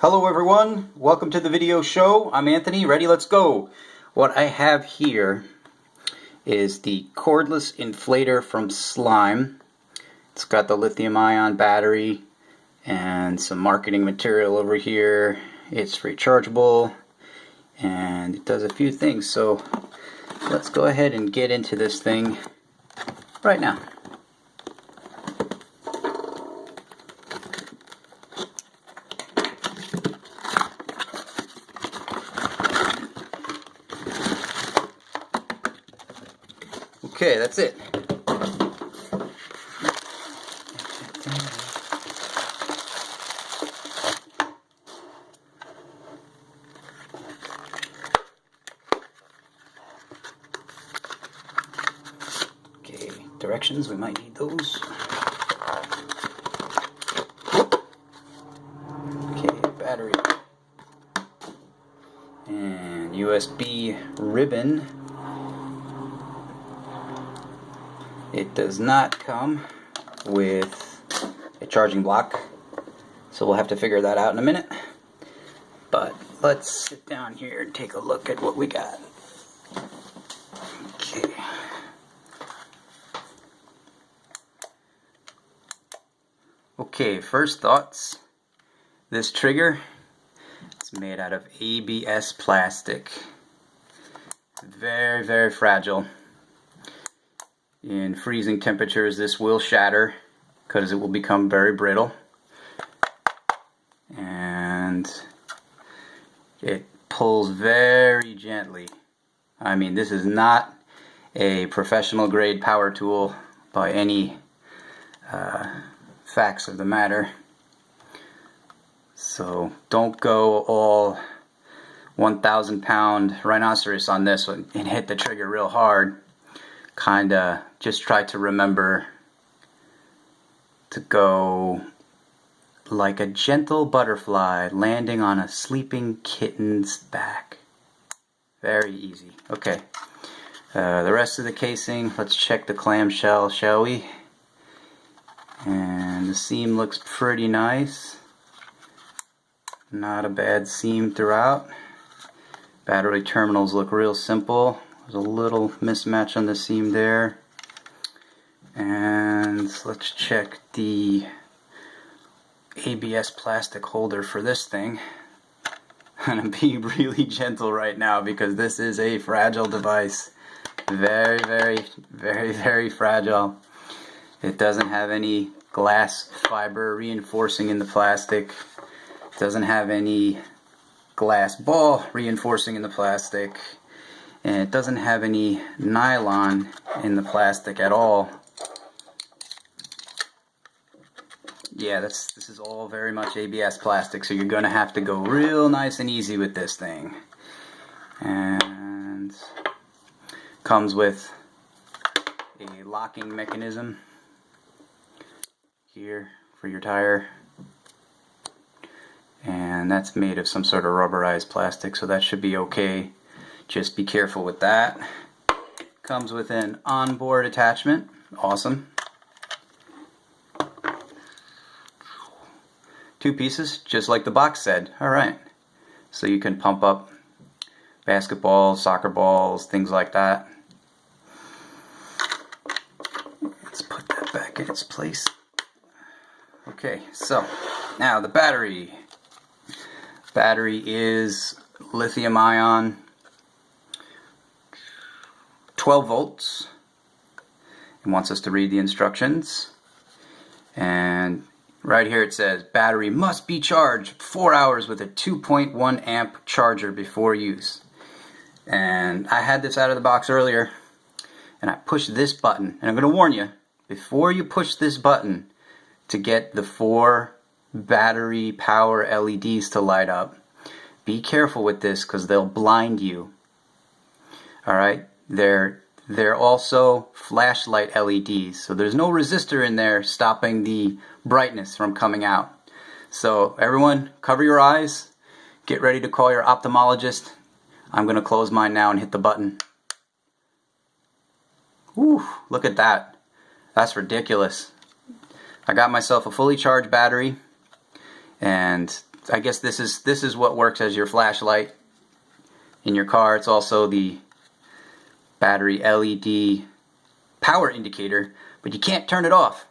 Hello everyone, welcome to the video show. I'm Anthony, ready, let's go. What I have here is the cordless inflator from Slime. It's got the lithium ion battery and some marketing material over here. It's rechargeable and it does a few things, so let's go ahead and get into this thing right now. Okay, that's it. Okay, directions, we might need those. Okay, battery. And USB ribbon. It does not come with a charging block, so we'll have to figure that out in a minute. But let's sit down here and take a look at what we got. Okay. Okay, first thoughts. This trigger is made out of ABS plastic. Very, very fragile. In freezing temperatures, this will shatter because it will become very brittle. And it pulls very gently. I mean, this is not a professional grade power tool by any facts of the matter. So don't go all 1,000 pound rhinoceros on this one and hit the trigger real hard. Kinda just try to remember to go like a gentle butterfly landing on a sleeping kitten's back. Very easy. Okay, the rest of the casing, let's check the clamshell, shall we? And the seam looks pretty nice. Not a bad seam throughout. Battery terminals look real simple. There's a little mismatch on the seam there. And let's check the ABS plastic holder for this thing. I'm going to be really gentle right now because this is a fragile device. Very, very, very, very fragile. It doesn't have any glass fiber reinforcing in the plastic. It doesn't have any glass ball reinforcing in the plastic. And it doesn't have any nylon in the plastic at all. Yeah, this is all very much ABS plastic, so you're going to have to go real nice and easy with this thing. And comes with a locking mechanism here for your tire. And that's made of some sort of rubberized plastic, so that should be okay. Just be careful with that. Comes with an onboard attachment. Awesome. 2 pieces, just like the box said. Alright. So you can pump up basketballs, soccer balls, things like that. Let's put that back in its place. Okay, so now the battery. Battery is lithium ion. 12 volts. It wants us to read the instructions, and right here it says battery must be charged 4 hours with a 2.1 amp charger before use. And I had this out of the box earlier and I pushed this button, and I'm going to warn you, before you push this button to get the 4 battery power LEDs to light up, be careful with this because they'll blind you. Alright? They're also flashlight LEDs, so there's no resistor in there stopping the brightness from coming out. So everyone, cover your eyes, get ready to call your ophthalmologist. I'm going to close mine now and hit the button. Whew, look at that. That's ridiculous. I got myself a fully charged battery, and I guess this is what works as your flashlight in your car. It's also the battery LED power indicator, but you can't turn it off.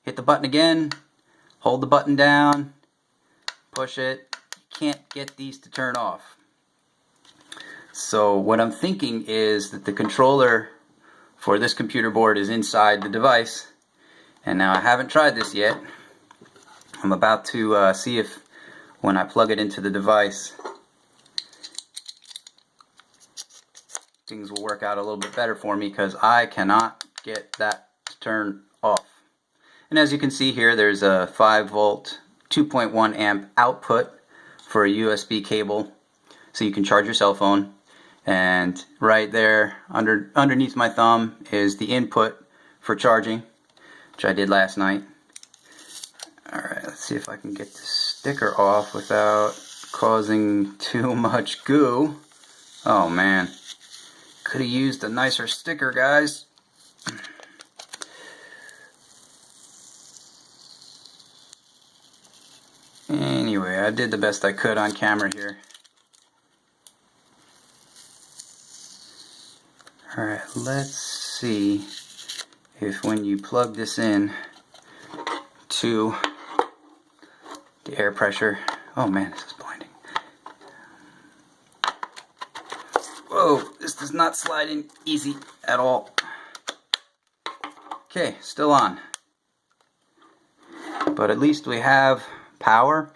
Hit the button again, hold the button down, push it. You can't get these to turn off. So what I'm thinking is that the controller for this computer board is inside the device, and now I haven't tried this yet. I'm about to see if when I plug it into the device things will work out a little bit better for me, because I cannot get that to turn off. And as you can see here, there's a 5-volt 2.1 amp output for a USB cable, so you can charge your cell phone. And right there underneath my thumb is the input for charging, which I did last night. Alright, let's see if I can get this sticker off without causing too much goo. Oh man, could have used a nicer sticker, guys. Anyway, I did the best I could on camera here. Alright, let's see if when you plug this in to the air pressure, oh man, this is blinding. Whoa, this does not slide in easy at all. Okay, still on. But at least we have power.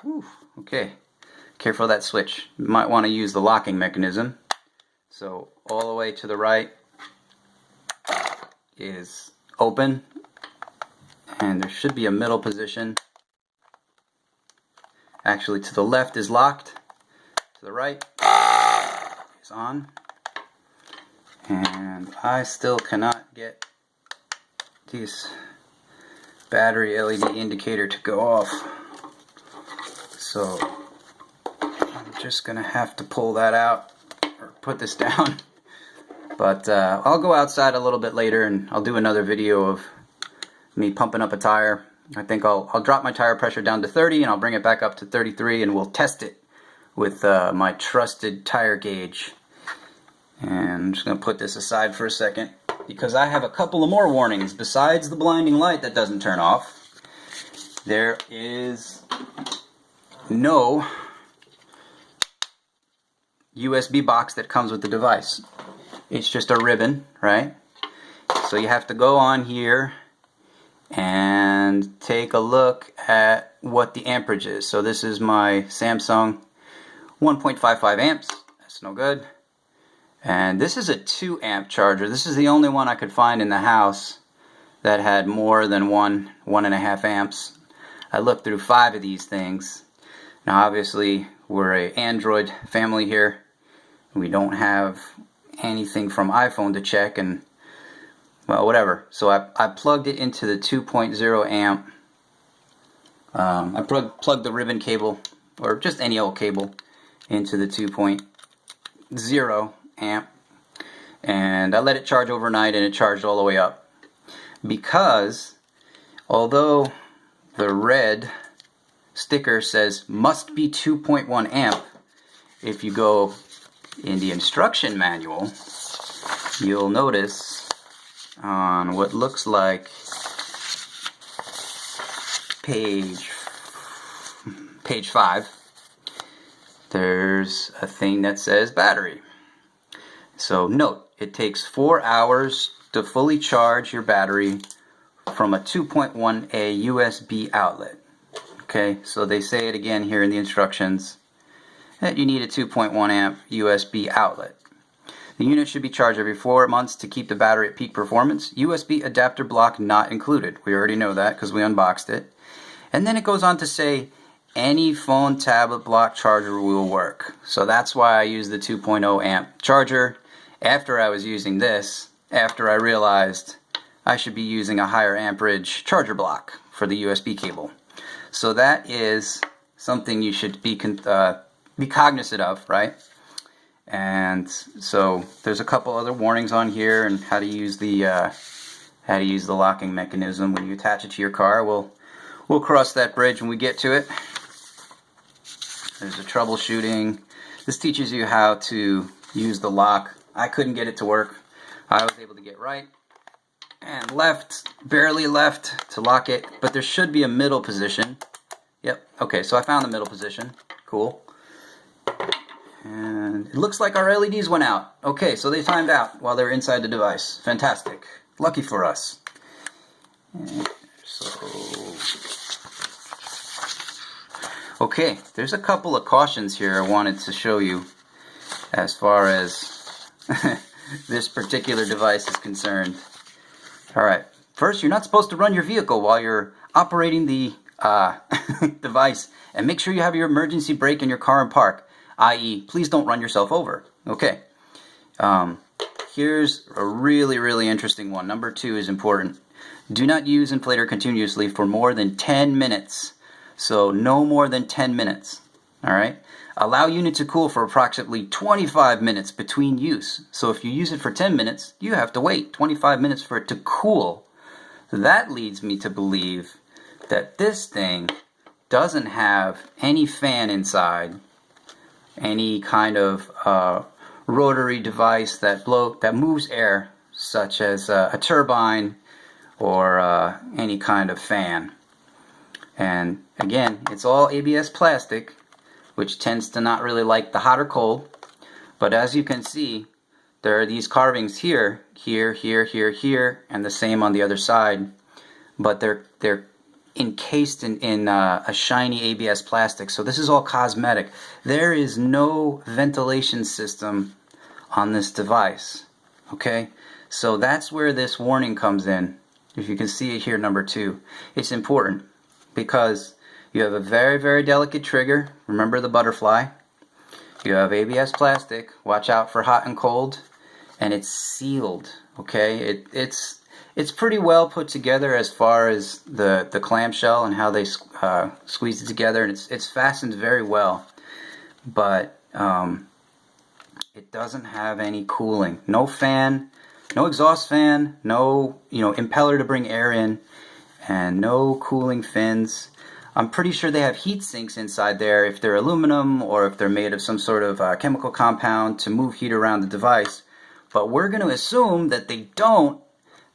Whew, okay, careful of that switch. You might want to use the locking mechanism. So all the way to the right is open, and there should be a middle position. Actually, to the left is locked, to the right is on, and I still cannot get this battery LED indicator to go off, so I'm just gonna have to pull that out or put this down. But I'll go outside a little bit later and I'll do another video of me pumping up a tire. I think I'll drop my tire pressure down to 30 and I'll bring it back up to 33, and we'll test it with my trusted tire gauge. And I'm just going to put this aside for a second because I have a couple of more warnings besides the blinding light that doesn't turn off. There is no USB box that comes with the device. It's just a ribbon, right? So you have to go on here and take a look at what the amperage is. So this is my Samsung 1.55 amps. That's no good. And this is a 2 amp charger. This is the only one I could find in the house that had more than 1.5 amps. I looked through 5 of these things. Now obviously we're an Android family here. We don't have anything from iPhone to check, and well, whatever. So I plugged it into the 2.0 amp. I plugged the ribbon cable, or just any old cable, into the 2.0 amp, and I let it charge overnight, and it charged all the way up. Because although the red sticker says must be 2.1 amp, if you go in the instruction manual, you'll notice on what looks like page 5, there's a thing that says battery. So note, it takes 4 hours to fully charge your battery from a 2.1A USB outlet. Okay, so they say it again here in the instructions that you need a 2.1 amp USB outlet. The unit should be charged every 4 months to keep the battery at peak performance. USB adapter block not included. We already know that because we unboxed it. And then it goes on to say any phone, tablet, block charger will work. So that's why I use the 2.0 amp charger. After I was using this, after I realized I should be using a higher amperage charger block for the USB cable. So that is something you should be cognizant of, right? And so there's a couple other warnings on here and how to use the locking mechanism when you attach it to your car. We'll We'll cross that bridge when we get to it. There's the troubleshooting. This teaches you how to use the lock. I couldn't get it to work. I was able to get right and left, barely left to lock it, but there should be a middle position. Yep, okay, so I found the middle position. Cool. And it looks like our LEDs went out. Okay, so they timed out while they were inside the device. Fantastic. Lucky for us. And okay, there's a couple of cautions here I wanted to show you as far as this particular device is concerned. Alright, first, you're not supposed to run your vehicle while you're operating the device, and make sure you have your emergency brake in your car and park, i.e. please don't run yourself over. Okay, here's a really interesting one. Number 2 is important. Do not use Inflator continuously for more than 10 minutes. So no more than 10 minutes. Alright? Allow unit to cool for approximately 25 minutes between use. So if you use it for 10 minutes, you have to wait 25 minutes for it to cool. So that leads me to believe that this thing doesn't have any fan inside, any kind of rotary device that moves air, such as a turbine or any kind of fan. And again, it's all ABS plastic, which tends to not really like the hot or cold. But as you can see, there are these carvings here, here, and the same on the other side. But they're encased in a shiny ABS plastic. So this is all cosmetic. There is no ventilation system on this device. Okay, so that's where this warning comes in. If you can see it here, number 2, it's important because you have a very delicate trigger. Remember the butterfly. You have ABS plastic. Watch out for hot and cold, and it's sealed. Okay, it's pretty well put together as far as the clamshell and how they squeeze it together, and it's fastened very well. But it doesn't have any cooling. No fan. No exhaust fan, no impeller to bring air in, and no cooling fins. I'm pretty sure they have heat sinks inside there if they're aluminum or if they're made of some sort of chemical compound to move heat around the device. But we're going to assume that they don't,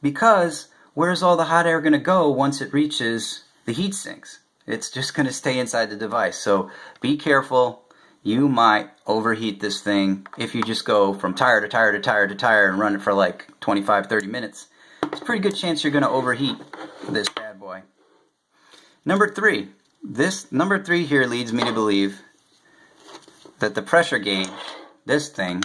because where's all the hot air going to go once it reaches the heat sinks? It's just going to stay inside the device. So be careful. You might overheat this thing if you just go from tire to tire to tire to tire and run it for like 25-30 minutes. It's a pretty good chance you're going to overheat this bad boy. Number 3. Number 3 here leads me to believe that the pressure gauge, this thing,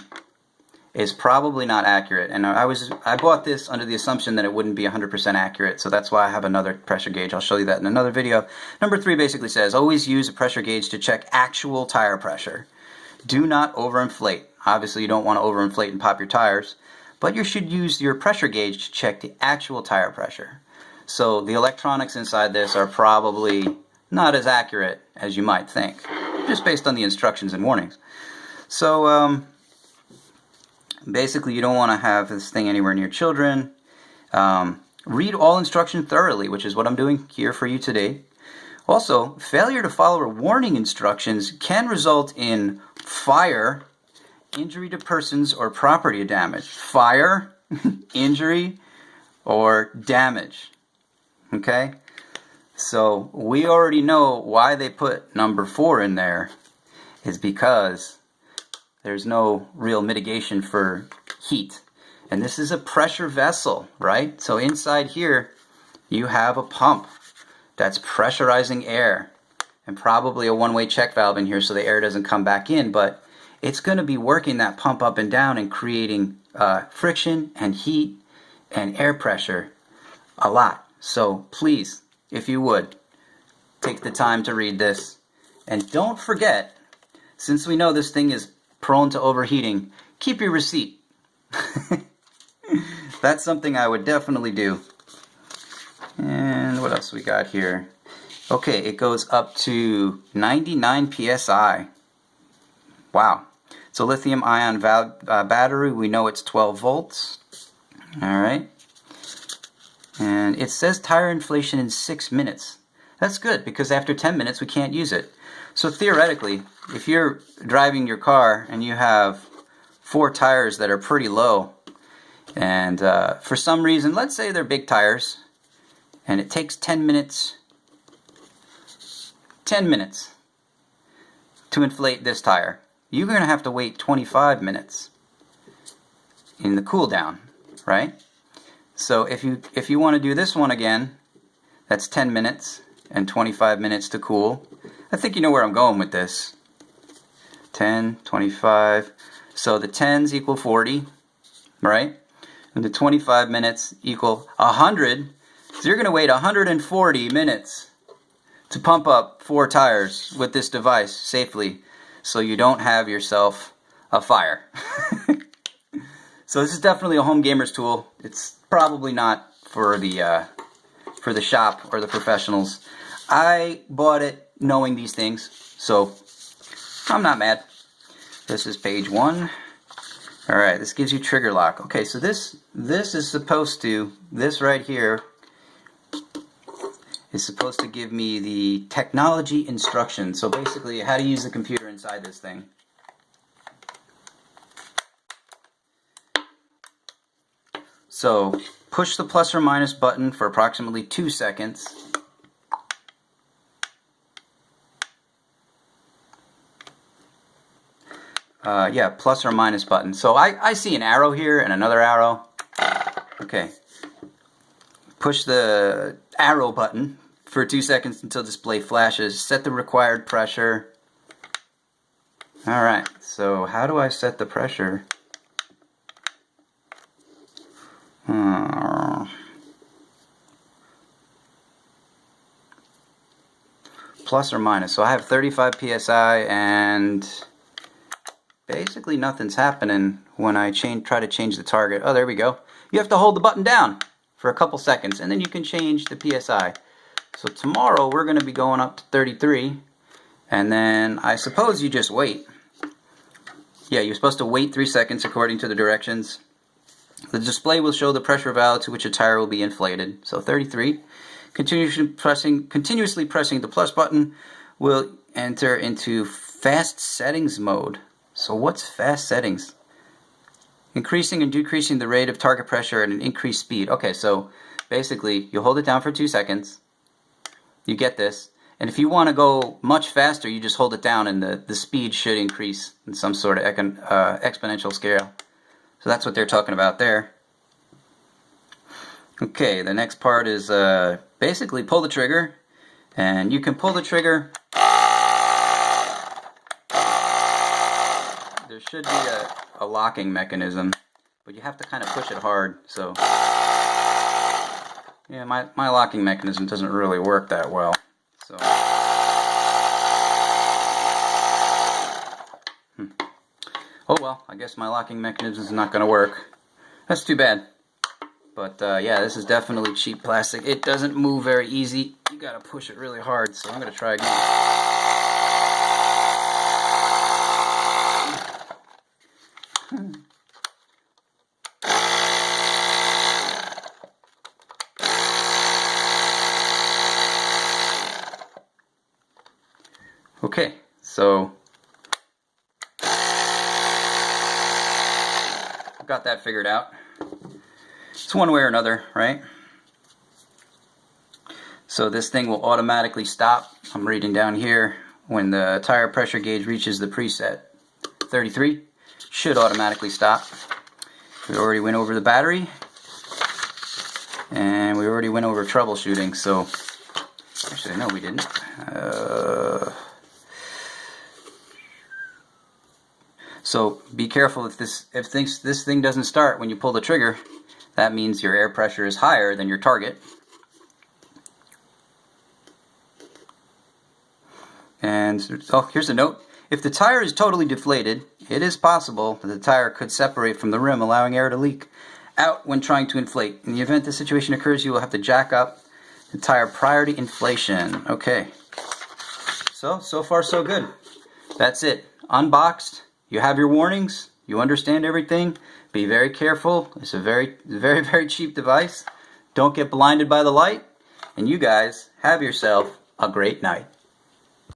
is probably not accurate. And I bought this under the assumption that it wouldn't be 100% accurate, so that's why I have another pressure gauge. I'll show you that in another video. Number 3 basically says, always use a pressure gauge to check actual tire pressure. Do not overinflate. Obviously you don't want to overinflate and pop your tires, but you should use your pressure gauge to check the actual tire pressure. So the electronics inside this are probably not as accurate as you might think, just based on the instructions and warnings. So basically, you don't want to have this thing anywhere near children. Read all instruction thoroughly, which is what I'm doing here for you today. Also, failure to follow warning instructions can result in fire, injury to persons, or property damage. Fire, injury, or damage. Okay? So, we already know why they put number 4 in there is because there's no real mitigation for heat. And this is a pressure vessel, right? So inside here, you have a pump that's pressurizing air. And probably a one-way check valve in here so the air doesn't come back in. But it's going to be working that pump up and down and creating friction and heat and air pressure a lot. So please, if you would, take the time to read this. And don't forget, since we know this thing is prone to overheating, keep your receipt. That's something I would definitely do. And what else we got here? Okay, it goes up to 99 psi. Wow. It's a lithium ion battery. We know it's 12 volts. Alright. And it says tire inflation in 6 minutes. That's good, because after 10 minutes we can't use it. So theoretically, if you're driving your car and you have 4 tires that are pretty low, and for some reason, let's say they're big tires, and it takes 10 minutes to inflate this tire, you're going to have to wait 25 minutes in the cool down, right? So if you want to do this one again, that's 10 minutes and 25 minutes to cool. I think you know where I'm going with this. 10, 25. So the 10s equal 40, right? And the 25 minutes equal 100. So you're going to wait 140 minutes to pump up 4 tires with this device safely, so you don't have yourself a fire. So this is definitely a home gamer's tool. It's probably not for the shop or the professionals. I bought it knowing these things, so I'm not mad. This is page 1. Alright, this gives you trigger lock. Okay, so this is supposed to, this right here is supposed to give me the technology instructions. So basically how to use the computer inside this thing. So push the plus or minus button for approximately 2 seconds. Yeah, plus or minus button. So I see an arrow here and another arrow. Okay. Push the arrow button for 2 seconds until display flashes. Set the required pressure. Alright, so how do I set the pressure? Plus or minus. So I have 35 psi, and basically nothing's happening when I try to change the target. Oh, there we go. You have to hold the button down for a couple seconds, and then you can change the psi. So tomorrow we're going to be going up to 33, and then I suppose you just wait. Yeah, you're supposed to wait 3 seconds according to the directions. The display will show the pressure valve to which a tire will be inflated. So 33. Continuously pressing the plus button will enter into fast settings mode. So what's fast settings? Increasing and decreasing the rate of target pressure at an increased speed. Okay, so basically you hold it down for 2 seconds. You get this. And if you want to go much faster, you just hold it down and the speed should increase in some sort of exponential scale. So that's what they're talking about there. Okay, the next part is basically pull the trigger, and you can pull the trigger. There should be a locking mechanism, but you have to kind of push it hard. So yeah, my locking mechanism doesn't really work that well. So oh well, I guess my locking mechanism is not going to work. That's too bad. But yeah, this is definitely cheap plastic. It doesn't move very easy. You gotta push it really hard, so I'm gonna try again. Okay, so I've got that figured out. It's one way or another, right? So this thing will automatically stop. I'm reading down here. When the tire pressure gauge reaches the preset 33, should automatically stop. We already went over the battery, and we already went over troubleshooting. So actually, no, we didn't. So be careful if this thing doesn't start when you pull the trigger. That means your air pressure is higher than your target. And oh, here's a note. If the tire is totally deflated, it is possible that the tire could separate from the rim, allowing air to leak out when trying to inflate. In the event this situation occurs, you will have to jack up the tire prior to inflation. Okay. So far so good. That's it. Unboxed. You have your warnings. You understand everything. Be very careful. It's a very, very cheap device. Don't get blinded by the light. And you guys have yourself a great night.